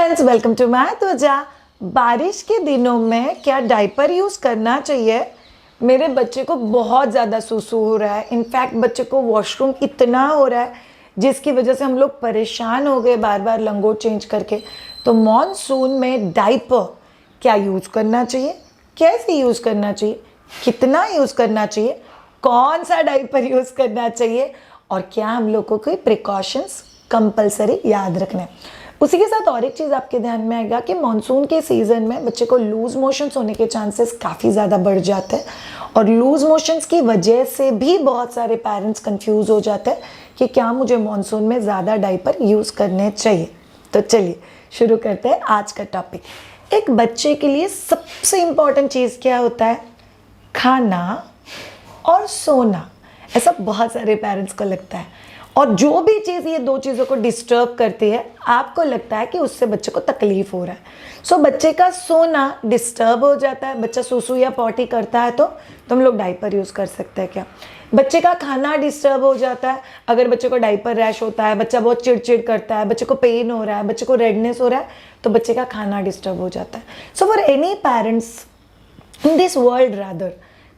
Friends, welcome to my त्वचा। बारिश के दिनों में क्या डायपर यूज़ करना चाहिए? मेरे बच्चे को बहुत ज़्यादा सुसु हो रहा है। इनफैक्ट बच्चे को वॉशरूम इतना हो रहा है जिसकी वजह से हम लोग परेशान हो गए बार बार लंगोट चेंज करके। तो मॉनसून में डायपर क्या यूज़ करना चाहिए, कैसे यूज़ करना चाहिए, कितना यूज़ करना चाहिए, कौन सा डायपर यूज़ करना चाहिए और क्या हम लोग को कोई प्रिकॉशंस कंपलसरी याद रखना है। उसी के साथ और एक चीज़ आपके ध्यान में आएगा कि मानसून के सीज़न में बच्चे को लूज मोशंस होने के चांसेस काफ़ी ज़्यादा बढ़ जाते हैं और लूज मोशंस की वजह से भी बहुत सारे पेरेंट्स कंफ्यूज हो जाते हैं कि क्या मुझे मानसून में ज़्यादा डायपर यूज़ करने चाहिए। तो चलिए शुरू करते हैं आज का टॉपिक। एक बच्चे के लिए सबसे इम्पॉर्टेंट चीज़ क्या होता है? खाना और सोना। ऐसा बहुत सारे पेरेंट्स को लगता है और जो भी चीज़ ये दो चीज़ों को डिस्टर्ब करती है आपको लगता है कि उससे बच्चे को तकलीफ हो रहा है। सो बच्चे का सोना डिस्टर्ब हो जाता है, बच्चा सुसु या पॉटी करता है तो हम लोग डायपर यूज़ कर सकते हैं क्या? बच्चे का खाना डिस्टर्ब हो जाता है, अगर बच्चे को डायपर रैश होता है, बच्चा बहुत चिड़चिड़ करता है, बच्चे को पेन हो रहा है, बच्चे को रेडनेस हो रहा है तो बच्चे का खाना डिस्टर्ब हो जाता है। So for any parents in this world rather,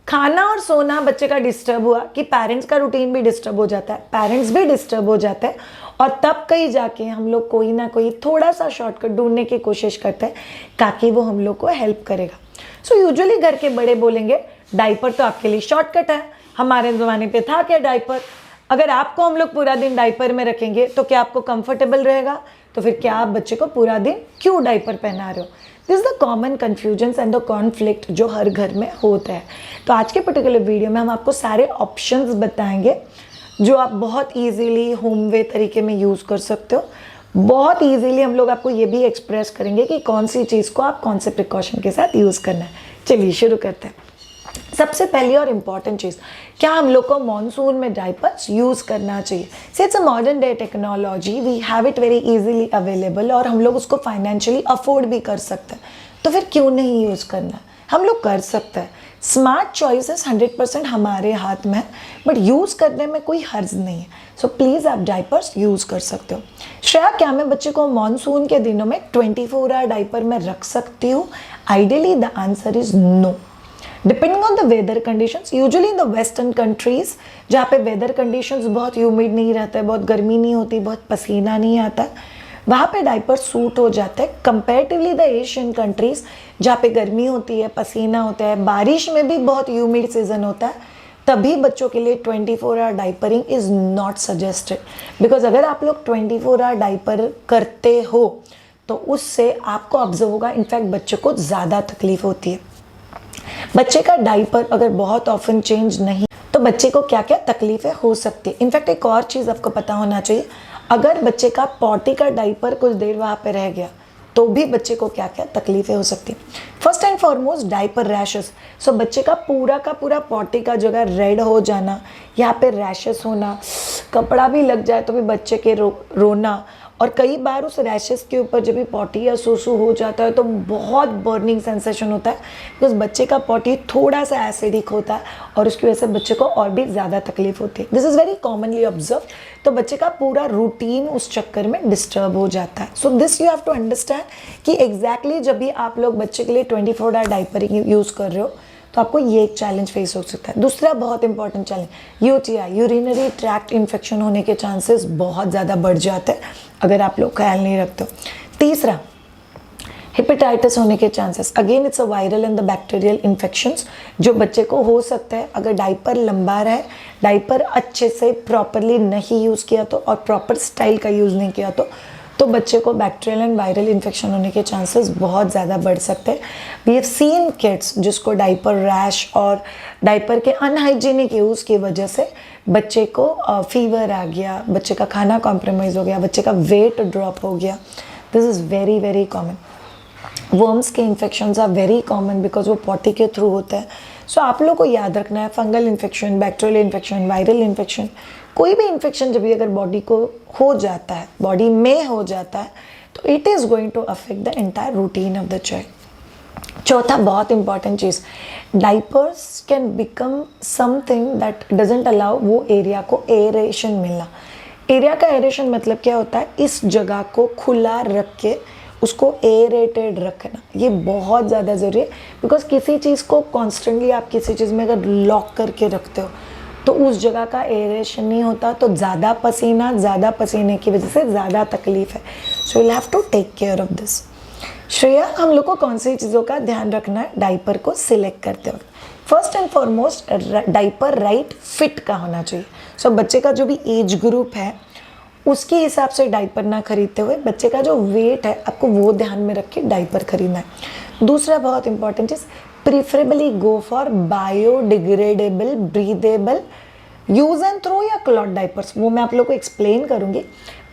खाना और सोना बच्चे का डिस्टर्ब हुआ कि पेरेंट्स का रूटीन भी डिस्टर्ब हो जाता है, पेरेंट्स भी डिस्टर्ब हो जाते हैं और तब कहीं जाके हम लोग कोई ना कोई थोड़ा सा शॉर्टकट ढूंढने की कोशिश करते हैं ताकि वो हम लोग को हेल्प करेगा। सो यूजुअली घर के बड़े बोलेंगे डायपर तो आपके लिए शॉर्टकट है, हमारे ज़माने पे था क्या डायपर? अगर आपको हम लोग पूरा दिन डायपर में रखेंगे तो क्या आपको कंफर्टेबल रहेगा? तो फिर क्या आप बच्चे को पूरा दिन क्यों डायपर पहना रहे हो? This the common confusions and the conflict जो हर घर में होता है। तो आज के पर्टिकुलर वीडियो में हम आपको सारे ऑप्शंस बताएंगे जो आप बहुत इजीली होम वे तरीके में यूज़ कर सकते हो। बहुत इजीली हम लोग आपको ये भी एक्सप्रेस करेंगे कि कौन सी चीज़ को आप कौन से प्रिकॉशन के साथ यूज़ करना है। चलिए शुरू करते हैं। सबसे पहली और इम्पॉर्टेंट चीज़, क्या हम लोग को मॉनसून में डायपर्स यूज़ करना चाहिए? से it's a modern day technology, we have it very easily available और हम लोग उसको फाइनेंशियली अफोर्ड भी कर सकते हैं, तो फिर क्यों नहीं यूज़ करना? हम लोग कर सकते हैं। स्मार्ट चॉइसेस 100% हमारे हाथ में है, बट यूज़ करने में कोई हर्ज नहीं है। सो प्लीज़ आप डायपर्स यूज़ कर सकते हो। श्रेया, क्या मैं बच्चे को मॉनसून के दिनों में 24 आवर डायपर में रख सकती हूँ? Ideally the answer is no. Depending on the weather conditions, usually in the western countries जहाँ पे वेदर कंडीशंस बहुत ह्यूमिड नहीं रहता है, बहुत गर्मी नहीं होती, बहुत पसीना नहीं आता, वहाँ पे डायपर सूट हो जाता है कंपेरेटिवली द एशियन कंट्रीज जहाँ पे गर्मी होती है, पसीना होता है, बारिश में भी बहुत ह्यूमिड सीजन होता है, तभी बच्चों के लिए 24 hour diapering is not suggested. Because अगर आप लोग 24 आवर डायपर करते हो तो उससे आपको ऑब्जर्व होगा इनफैक्ट बच्चे को ज़्यादा तकलीफ होती है। बच्चे का डायपर अगर बहुत ऑफन चेंज नहीं तो बच्चे को क्या क्या तकलीफें हो सकती है। इनफैक्ट एक और चीज़ आपको पता होना चाहिए, अगर बच्चे का पॉटी का डायपर कुछ देर वहाँ पे रह गया तो भी बच्चे को क्या क्या तकलीफें हो सकती हैं। First and foremost diaper rashes. So बच्चे का पूरा पॉटी का जगह रेड हो जाना, यहाँ पे रैशेस होना, कपड़ा भी लग जाए तो भी बच्चे के रोना, और कई बार उस रैशेस के ऊपर जब भी पॉटी या सुसु हो जाता है तो बहुत बर्निंग सेंसेशन होता है बिकॉज बच्चे का पॉटी थोड़ा सा एसिडिक होता है और उसकी वजह से बच्चे को और भी ज़्यादा तकलीफ होती है। This is very commonly observe. तो बच्चे का पूरा रूटीन उस चक्कर में डिस्टर्ब हो जाता है। So this you have to understand कि एग्जैक्टली जब भी आप लोग बच्चे के लिए 24 आवर डायपरिंग यूज़ कर रहे हो तो आपको ये एक चैलेंज फेस हो सकता है। दूसरा बहुत important challenge, UTI, urinary tract infection होने के चांसेस बहुत ज़्यादा बढ़ जाते हैं अगर आप लोग ख्याल नहीं रखते हो। तीसरा, हेपेटाइटिस होने के chances. Again it's a viral and the bacterial infections जो बच्चे को हो सकता है अगर डायपर लंबा रहे, डायपर अच्छे से प्रॉपरली नहीं यूज़ किया तो और प्रॉपर स्टाइल का यूज़ नहीं किया तो बच्चे को बैक्टीरियल एंड वायरल इन्फेक्शन होने के चांसेस बहुत ज़्यादा बढ़ सकते हैं। वी हैव सीन किड्स जिसको डायपर रैश और डायपर के अनहाइजीनिक यूज़ की वजह से बच्चे को फीवर आ गया, बच्चे का खाना कॉम्प्रोमाइज़ हो गया, बच्चे का वेट ड्रॉप हो गया। This is very very common. Worms के infections are very common because वो पॉटी के थ्रू होता है। सो आप लोगों को याद रखना है, fungal infection, bacterial infection, viral infection, कोई भी इन्फेक्शन जब भी अगर बॉडी को हो जाता है, बॉडी में हो जाता है तो it is going to affect the entire routine of the child. चौथा बहुत इंपॉर्टेंट चीज़, diapers can become something that doesn't allow वो एरिया को एरेशन मिलना। एरिया का एरेशन मतलब क्या होता है? इस जगह को खुला रख के उसको एरेटेड रखना ये बहुत ज़्यादा ज़रूरी है, बिकॉज किसी चीज़ को कॉन्स्टेंटली आप किसी चीज़ में अगर लॉक करके रखते हो तो उस जगह का एरेशन नहीं होता, तो ज़्यादा पसीने की वजह से ज़्यादा तकलीफ है। So you have to take care of this. Shreya, हम लोग को कौन सी चीज़ों का ध्यान रखना है डाइपर को सिलेक्ट करते वक्त? First and foremost diaper right fit का होना चाहिए। सो बच्चे का जो भी एज ग्रुप है उसके हिसाब से डाइपर ना खरीदते हुए बच्चे का जो वेट है आपको वो ध्यान में रख के डाइपर खरीदना है। दूसरा बहुत इंपॉर्टेंट चीज़, preferably go for biodegradable breathable use and throw या क्लॉथ डाइपर्स, वो मैं आप लोग को एक्सप्लेन करूंगी,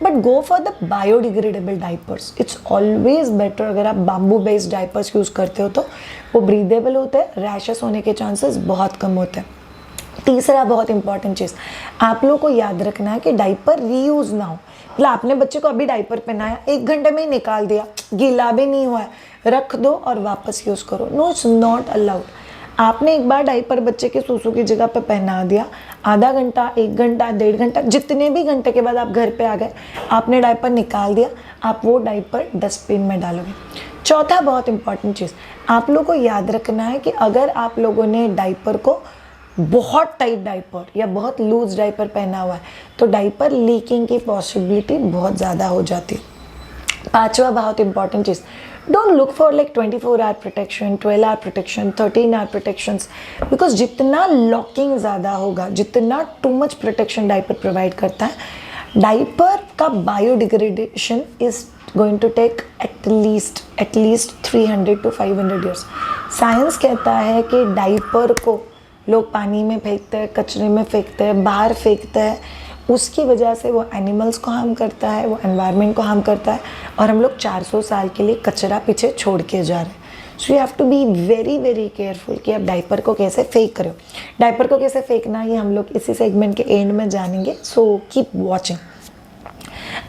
but go for the biodegradable diapers. It's always better. अगर आप बाम्बू बेस्ड डाइपर्स यूज़ करते हो तो वो ब्रीदेबल होते हैं, रैशेस होने के चांसेस बहुत कम होते हैं। तीसरा बहुत इंपॉर्टेंट चीज़ आप लोगों को याद रखना है कि डाइपर रीयूज ना हो। मतलब आपने बच्चे को अभी डाइपर पहनाया, 1 घंटे में ही निकाल दिया, गीला भी नहीं हुआ है, रख दो और वापस यूज़ करो। No, it's not allowed. आपने एक बार डाइपर बच्चे के सूसू की जगह पे पहना दिया, आधा घंटा, 1 घंटा, 1.5 घंटा, जितने भी घंटे के बाद आप घर पे आ गए, आपने डाइपर निकाल दिया, आप वो डाइपर डस्टबिन में डालोगे। चौथा बहुत इंपॉर्टेंट चीज़ आप लोग को याद रखना है कि अगर आप लोगों ने डाइपर को बहुत टाइट डाइपर या बहुत लूज डाइपर पहना हुआ है तो डाइपर लीकिंग की पॉसिबिलिटी बहुत ज़्यादा हो जाती है। पांचवा बहुत इंपॉर्टेंट चीज़, don't look for like 24 hour protection, 12 hour protection, 13 hour protections, because जितना लॉकिंग ज़्यादा होगा, जितना too much protection diaper provide करता है, डाइपर का biodegradation is going to take at least 300 to 500 years. Science कहता है कि डाइपर को लोग पानी में फेंकते हैं, कचरे में फेंकते हैं, बाहर फेंकते हैं, उसकी वजह से वो एनिमल्स को हार्म करता है, वो एनवायरनमेंट को हार्म करता है, और हम लोग 400 साल के लिए कचरा पीछे छोड़ के जा रहे हैं। So you have to be very very careful कि आप डाइपर को कैसे फेंक रहे हो। डाइपर को कैसे फेंकना ये हम लोग इसी सेगमेंट के एंड में जानेंगे, सो कीप वॉचिंग।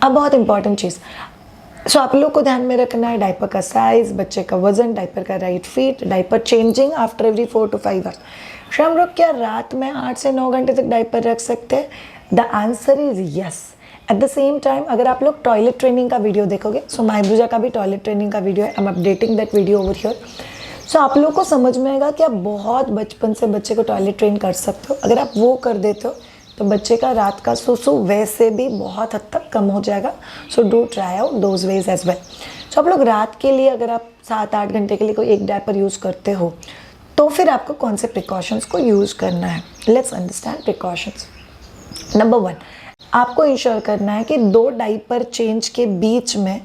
अब बहुत इंपॉर्टेंट चीज़ सो आप लोग को ध्यान में रखना है, डाइपर का साइज, बच्चे का वजन, डाइपर का right fit, diaper changing after every 4 to 5 hours. हम लोग क्या रात में 8 से 9 घंटे तक डाइपर रख सकते हैं? The answer is yes. At the same time अगर आप लोग टॉयलेट ट्रेनिंग का वीडियो देखोगे, सो माइब्रूजा का भी टॉयलेट ट्रेनिंग का वीडियो है, I am updating that video over here. So आप लोग को समझ में आएगा कि आप बहुत बचपन से बच्चे को टॉयलेट ट्रेन कर सकते हो। अगर आप वो कर देते हो तो बच्चे का रात का सुसु वैसे भी बहुत हद तक कम हो जाएगा। So do try out those ways as well. So आप लोग रात के लिए अगर आप 7-8 घंटे के लिए कोई एक डायपर यूज़ करते हो तो फिर आपको कौन से प्रिकॉशंस को यूज़ करना है। Let's understand precautions. नंबर 1, आपको इंश्योर करना है कि 2 डाइपर चेंज के बीच में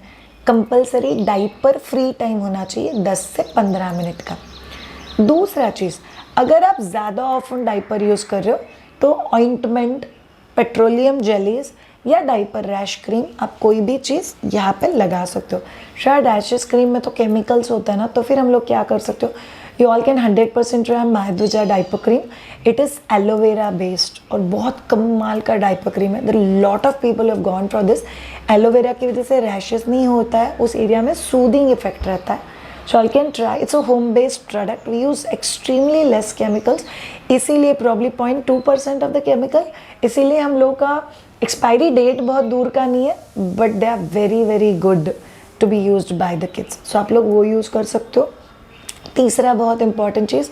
कंपलसरी डाइपर फ्री टाइम होना चाहिए 10 से 15 मिनट का। दूसरा चीज़, अगर आप ज़्यादा ऑफन डाइपर यूज़ कर रहे हो तो ऑइंटमेंट, पेट्रोलियम जेलीज या डाइपर रैश क्रीम, आप कोई भी चीज़ यहाँ पे लगा सकते हो। शायद रैशेस क्रीम में तो केमिकल्स होता है ना, तो फिर हम लोग क्या कर सकते हो, यू ऑल कैन 100% ट्राई माइब्रूजा diaper cream. It is aloe vera based और बहुत कमाल का डाइपर क्रीम है। There lot of people have gone for this. Aloe vera की वजह से रैशेस नहीं होता है, उस एरिया में सूदिंग इफेक्ट रहता है। So you can try. It's a home-based product. We use extremely less chemicals. इसीलिए probably 0.2% of the chemical. इसीलिए हम लोग का एक्सपायरी डेट बहुत दूर का नहीं है, but they are very very good to be used by the kids. So आप लोग वो यूज़ कर सकते हो। तीसरा बहुत इंपॉर्टेंट चीज़,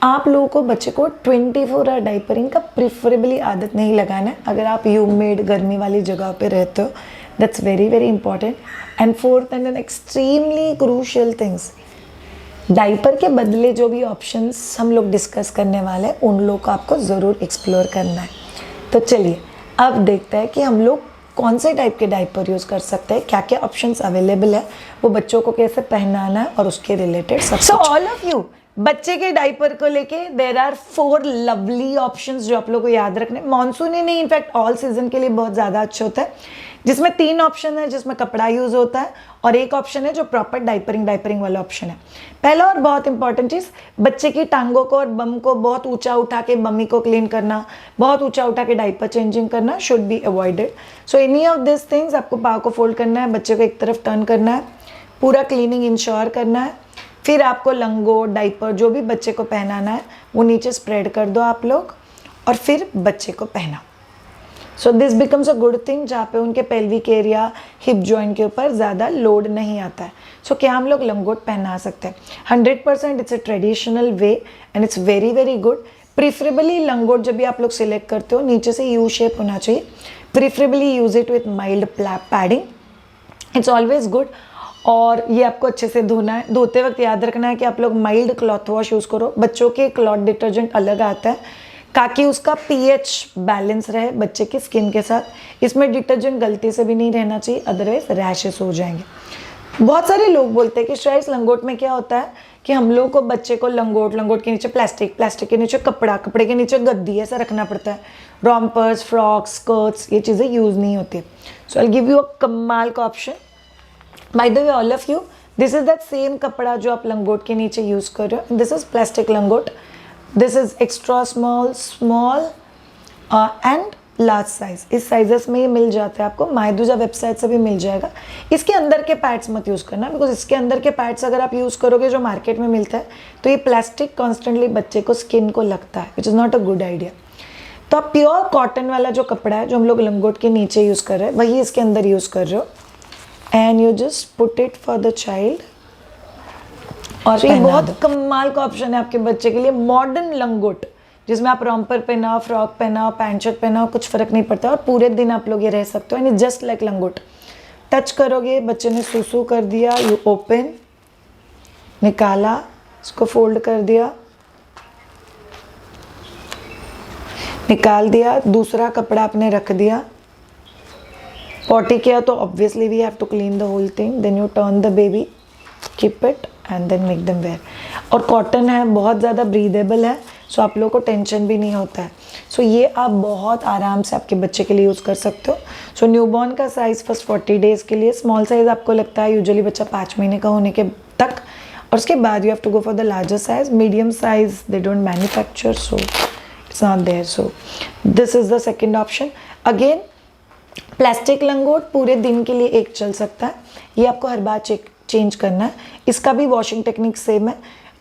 आप लोगों को बच्चे को 24 आवर डाइपरिंग का प्रिफरेबली आदत नहीं लगाना है। अगर आप ह्यूमिड गर्मी वाली जगह पे रहते हो, that's very very important. And fourth and an extremely crucial things, diaper के बदले जो भी ऑप्शंस हम लोग डिस्कस करने वाले हैं उन लोग को आपको ज़रूर एक्सप्लोर करना है। तो चलिए अब देखते हैं कि हम लोग कौन से टाइप के डाइपर यूज़ कर सकते हैं, क्या क्या ऑप्शंस अवेलेबल है, वो बच्चों को कैसे पहनाना है और उसके रिलेटेड सब। सो ऑल ऑफ यू, बच्चे के डाइपर को लेके देर आर 4 लवली ऑप्शंस जो आप लोग को याद रखने। मानसून ही नहीं, इनफैक्ट ऑल सीजन के लिए बहुत ज़्यादा अच्छा होता है, जिसमें 3 ऑप्शन है, जिसमें कपड़ा यूज़ होता है और एक ऑप्शन है जो प्रॉपर डाइपरिंग वाला ऑप्शन है। पहला और बहुत इंपॉर्टेंट चीज़, बच्चे की टांगों को और बम को बहुत ऊंचा उठा के बमी को क्लीन करना, बहुत ऊंचा उठा के डाइपर चेंजिंग करना should be avoided. So any of this things, आपको पाँव को फोल्ड करना है, बच्चे को एक तरफ टर्न करना है, पूरा क्लीनिंग इंश्योर करना है, फिर आपको लंगोट, डाइपर जो भी बच्चे को पहनाना है वो नीचे स्प्रेड कर दो आप लोग और फिर बच्चे को पहनाओ। So this becomes a good thing जहाँ पे उनके पेल्विक एरिया, हिप जॉइंट के ऊपर ज़्यादा लोड नहीं आता है। सो क्या हम लोग लंगोट पहना सकते हैं? 100% it's a traditional way and it's very very good. Preferably लंगोट जब भी आप लोग सिलेक्ट करते हो नीचे से यू शेप होना चाहिए। Preferably use it with mild padding, it's always good. और ये आपको अच्छे से धोना है। धोते वक्त याद रखना है कि आप लोग माइल्ड क्लॉथ वॉश यूज़ करो। बच्चों के क्लॉथ डिटर्जेंट अलग आता है ताकि उसका पीएच बैलेंस रहे बच्चे की स्किन के साथ। इसमें डिटर्जेंट गलती से भी नहीं रहना चाहिए, अदरवाइज रैशेस हो जाएंगे। बहुत सारे लोग बोलते हैं कि श्रेयस लंगोट में क्या होता है कि हम लोग को बच्चे को लंगोट के नीचे प्लास्टिक के नीचे कपड़े के नीचे गद्दी ऐसा रखना पड़ता है। रॉम्पर्स, फ्रॉक्स, स्कर्ट्स ये चीज़ें यूज़ नहीं होती। सो आई गिव यू अ कमाल का option. By the way all of you, this is that same कपड़ा जो आप लंगोट के नीचे यूज़ कर रहे हो। दिस इज प्लास्टिक लंगोट। This is extra small, small and large size. इस साइजेस में ये मिल जाता है आपको। मायदूजा वेबसाइट से भी मिल जाएगा। इसके अंदर के पैड्स मत यूज़ करना, बिकॉज इसके अंदर के पैड्स अगर आप यूज़ करोगे जो मार्केट में मिलता है तो ये प्लास्टिक कॉन्स्टेंटली बच्चे को स्किन को लगता है, which is not a good idea. तो आप प्योर कॉटन वाला जो कपड़ा है जो हम लोग लंगोट के नीचे यूज़ कर रहे हैं वही इसके अंदर यूज़ कर रहे हो and you just put it for the child. और ये बहुत कमाल का ऑप्शन है आपके बच्चे के लिए। मॉडर्न लंगोट जिसमें आप रॉम्पर पहनाओ, फ्रॉक पहनाओ, पैंट शर्ट पहनाओ, कुछ फ़र्क नहीं पड़ता और पूरे दिन आप लोग ये रह सकते हो। एंड जस्ट लाइक लंगोट। टच करोगे, बच्चे ने सुसु कर दिया, यू ओपन, निकाला, इसको फोल्ड कर दिया, निकाल दिया, दूसरा कपड़ा आपने रख दिया। पॉटी किया तो obviously we have to clean the whole thing. Then you turn the baby, keep it and then make them wear. और कॉटन है, बहुत ज़्यादा ब्रीदेबल है, सो आप लोगों को टेंशन भी नहीं होता है। सो ये आप बहुत आराम से आपके बच्चे के लिए यूज़ कर सकते हो। सो न्यूबॉर्न का साइज़ फर्स्ट 40 डेज़ के लिए, स्मॉल साइज़ आपको लगता है यूजुअली बच्चा 5 महीने का होने के तक, और उसके बाद you have to go for the larger size. Medium size they don't manufacture, so it's not there. So this is the second option. Again plastic लंगोट पूरे दिन के लिए एक चल सकता है। ये आपको हर बार चेंज करना है। इसका भी वॉशिंग टेक्निक सेम है।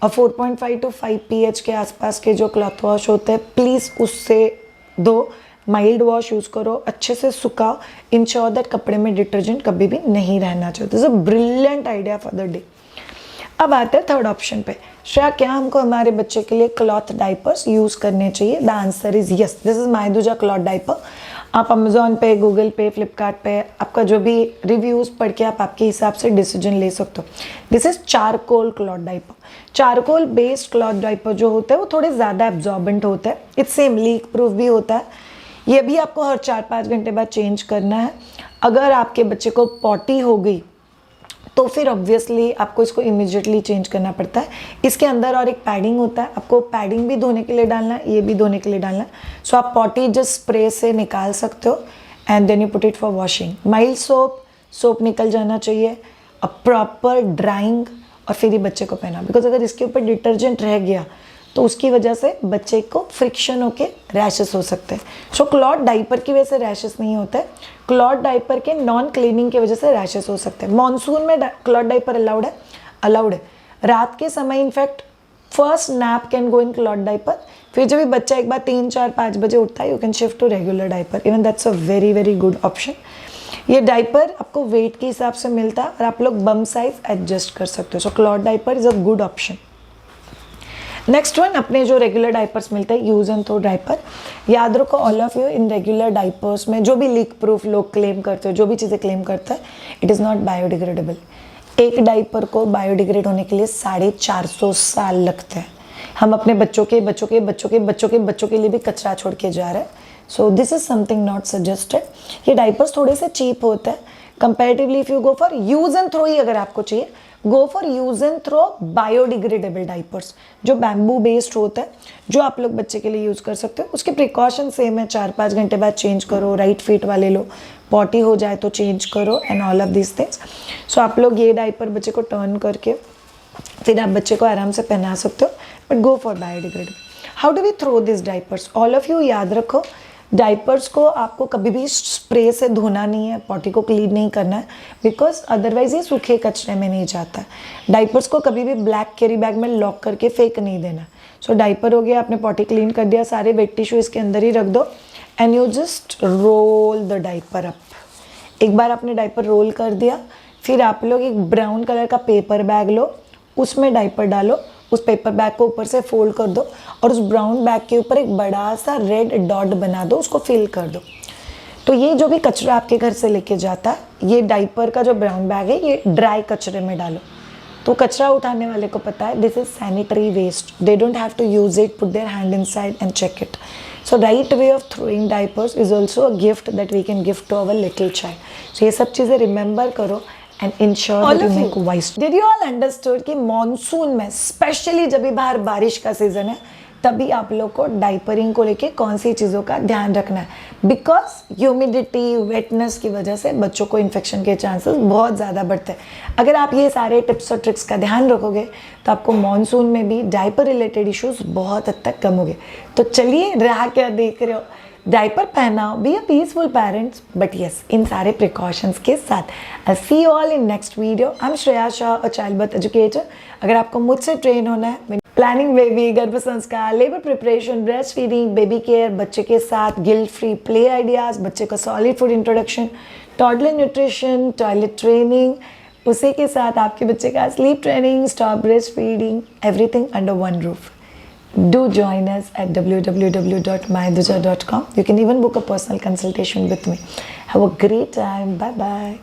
4.5 to 5 pH के आसपास के जो क्लॉथ वॉश होते हैं प्लीज़ उससे दो। माइल्ड वॉश यूज़ करो, अच्छे से सुखाओ, इंश्योर दैट कपड़े में डिटर्जेंट कभी भी नहीं रहना चाहिए। This is a brilliant idea for the day. अब आते हैं थर्ड ऑप्शन पे। श्रेया, क्या हमको हमारे बच्चे के लिए क्लॉथ डाइपर्स यूज़ करने चाहिए? The answer is yes. This is मायदूजा क्लॉथ डाइपर। आप अमेजोन पे, गूगल पे, फ्लिपकार्ट पे आपका जो भी रिव्यूज़ पढ़ के आप आपके हिसाब से डिसीजन ले सकते हो। This is charcoal cloth diaper. Charcoal based cloth diaper जो होता है वो थोड़े ज़्यादा एब्जॉर्बेंट होता है। इट्स सेम लीक प्रूफ भी होता है। ये भी आपको हर 4-5 घंटे बाद चेंज करना है। अगर आपके बच्चे को पॉटी हो गई तो फिर ऑब्वियसली आपको इसको इमीडिएटली चेंज करना पड़ता है। इसके अंदर और एक पैडिंग होता है, आपको पैडिंग भी धोने के लिए डालना है, ये भी धोने के लिए डालना है। सो आप पॉटी जस्ट स्प्रे से निकाल सकते हो and then you put it for washing. Mild soap निकल जाना चाहिए, अ प्रॉपर ड्राइंग, और फिर ही बच्चे को पहना। बिकॉज अगर इसके ऊपर डिटर्जेंट रह गया तो उसकी वजह से बच्चे को फ्रिक्शन होके रैशेस हो सकते हैं। सो क्लॉथ डाइपर की वजह से रैशेस नहीं होते हैं, क्लॉथ डाइपर के नॉन क्लीनिंग की वजह से रैशेस हो सकते हैं। मॉनसून में क्लॉथ डाइपर अलाउड है। रात के समय in fact first nap can go in cloth diaper. फिर जब भी बच्चा एक बार 3, 4, 5 बजे उठता है you can shift to regular diaper. Even that's a very very good option. ये डाइपर आपको वेट के हिसाब से मिलता है और आप लोग बम साइज एडजस्ट कर सकते हो। So cloth diaper is a good option. Next one, अपने जो रेगुलर डाइपर्स मिलते हैं, यूज़ एंड थ्रो डाइपर। याद रखो ऑल ऑफ यू, इन रेगुलर डाइपर्स में जो भी लीक प्रूफ लोग क्लेम करते हो, जो भी चीज़ें क्लेम करते हैं, इट इज़ नॉट बायोडिग्रेडेबल। एक डाइपर को बायोडिग्रेड होने के लिए 450 साल लगते हैं। हम अपने बच्चों के लिए भी कचरा छोड़ के जा रहे हैं। So this is something not suggested. ये डाइपर्स थोड़े से चीप होते हैं comparatively. If you go for use and throw ही अगर आपको चाहिए, go for use and throw biodegradable diapers जो बैम्बू बेस्ड होता है, जो आप लोग बच्चे के लिए यूज़ कर सकते हो। उसके प्रिकॉशन सेम है, 4-5 घंटे बाद चेंज करो, राइट फिट वाले लो, पॉटी हो जाए तो चेंज करो and all of this things. So आप लोग ये डाइपर बच्चे को टर्न करके फिर आप बच्चे को आराम से पहना सकते हो, but go for biodegradable. How do we throw this diapers? All of you याद रखो, डाइपर्स को आपको कभी भी स्प्रे से धोना नहीं है, पॉटी को क्लीन नहीं करना है, बिकॉज अदरवाइज ये सूखे कचरे में नहीं जाता है। डाइपर्स को कभी भी ब्लैक कैरी बैग में लॉक करके फेंक नहीं देना। सो डाइपर हो गया, आपने पॉटी क्लीन कर दिया, सारे वेट टिश्यू इसके अंदर ही रख दो and you just roll the diaper up. एक बार आपने डाइपर रोल कर दिया, फिर आप लोग एक ब्राउन कलर का पेपर बैग लो, उसमें डाइपर डालो, उस पेपर बैग को ऊपर से फोल्ड कर दो और उस ब्राउन बैग के ऊपर एक बड़ा सा रेड डॉट बना दो, उसको फिल कर दो। तो ये जो भी कचरा आपके घर से लेके जाता है, ये डाइपर का जो ब्राउन बैग है ये ड्राई कचरे में डालो। तो कचरा उठाने वाले को पता है this is sanitary waste, they don't have to use it, put their hand inside and check it. So right way of throwing diapers is also a gift that we can gift to our little child. So ये सब चीज़ें remember करो and ensure that you make wise. Did you all understood कि monsoon में specially जब भी बाहर बारिश का सीजन है तभी आप लोग को डाइपरिंग को लेके कौन सी चीज़ों का ध्यान रखना है? बिकॉज ह्यूमिडिटी, वेटनेस की वजह से बच्चों को इन्फेक्शन के चांसेस बहुत ज़्यादा बढ़ते हैं। अगर आप ये सारे टिप्स और ट्रिक्स का ध्यान रखोगे तो आपको मॉनसून में भी डाइपर रिलेटेड इश्यूज बहुत हद तक कम होंगे। तो चलिए, राह क्या देख रहे हो, डाइपर पहनाओ, be a peaceful parents, but yes इन सारे प्रिकॉशंस के साथ। I see you all in next video. I am Shreya Shah, a child birth educator. अगर आपको मुझसे ट्रेन होना है प्लानिंग बेबी, गर्भ संस्कार, labour preparation, breast feeding, baby care, बच्चे के साथ गिल्ट फ्री प्ले आइडियाज, बच्चे का solid food introduction, toddler nutrition, toilet training, उसी के साथ आपके बच्चे का sleep training, stop breast feeding, everything under one roof. Do join us at www.myduja.com. You can even book a personal consultation with me. Have a great time. Bye bye.